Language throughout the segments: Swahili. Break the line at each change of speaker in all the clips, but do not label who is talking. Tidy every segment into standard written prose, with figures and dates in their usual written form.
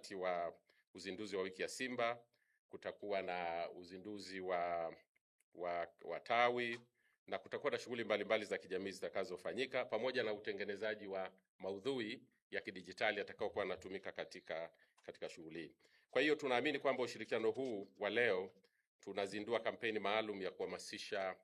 wakati wa uzinduzi wa wiki ya Simba, kutakuwa na uzinduzi wa tawi, na kutakuwa na shughuli mbalimbali za kijamii zitakazofanyika, pamoja na utengenezaji wa maudhui ya kidijitali yatakayokuwa yanatumika katika shughuli. Kwa hiyo tunaamini kwamba ushirikiano huu wa leo, tunazindua kampeni maalum ya kuhamasisha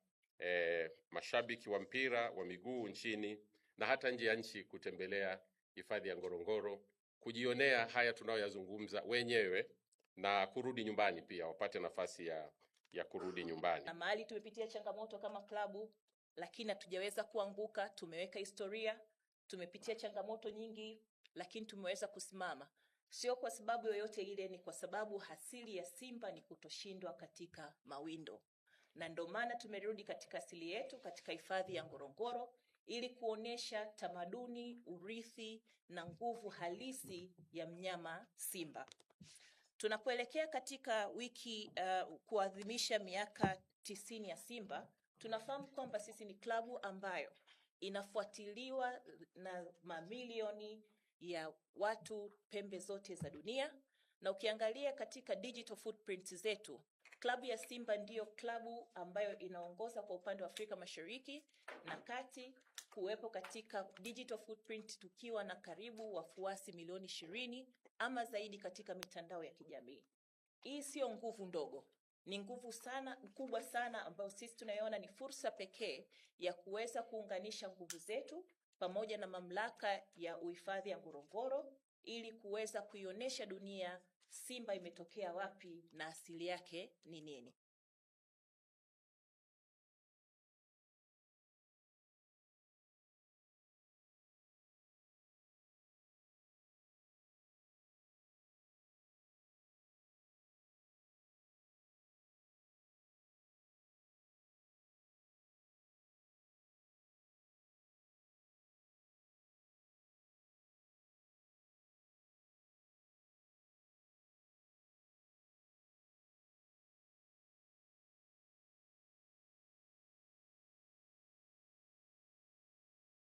mashabiki wa mpira wa miguu nchini na hata nje ya nchi kutembelea hifadhi ya Ngorongoro, kujionea haya tunayoyazungumza wenyewe na kurudi nyumbani pia, wapate nafasi ya kurudi nyumbani.
Na mahali tumepitia changamoto kama klabu, lakini hatujaweza kuanguka. Tumeweka historia, tumepitia changamoto nyingi, lakini tumeweza kusimama. Sio kwa sababu yoyote ile, ni kwa sababu asili ya Simba ni kutoshindwa katika mawindo. Na ndio maana tumerudi katika asili yetu katika hifadhi ya Ngorongoro ili kuonesha tamaduni, urithi na nguvu halisi ya mnyama Simba. Tunapoelekea katika wiki kuadhimisha miaka 90 ya Simba, tunafahamu kwamba sisi ni klabu ambayo inafuatiliwa na mamilioni ya watu pembe zote za dunia, na ukiangalia katika digital footprint zetu, klabu ya Simba ndiyo klabu ambayo inaongoza kwa upande wa Afrika Mashariki na Kati kuwepo katika digital footprint, tukiwa na karibu wafuasi milioni 20 ama zaidi katika mitandao ya kijamii. Hii sio nguvu ndogo, ni nguvu kubwa sana ambayo sisi tunaiona ni fursa pekee ya kuweza kuunganisha nguvu zetu pamoja na mamlaka ya uhifadhi ya Ngorongoro ili kuweza kuionyesha dunia Simba imetokea wapi na asili yake ni nini.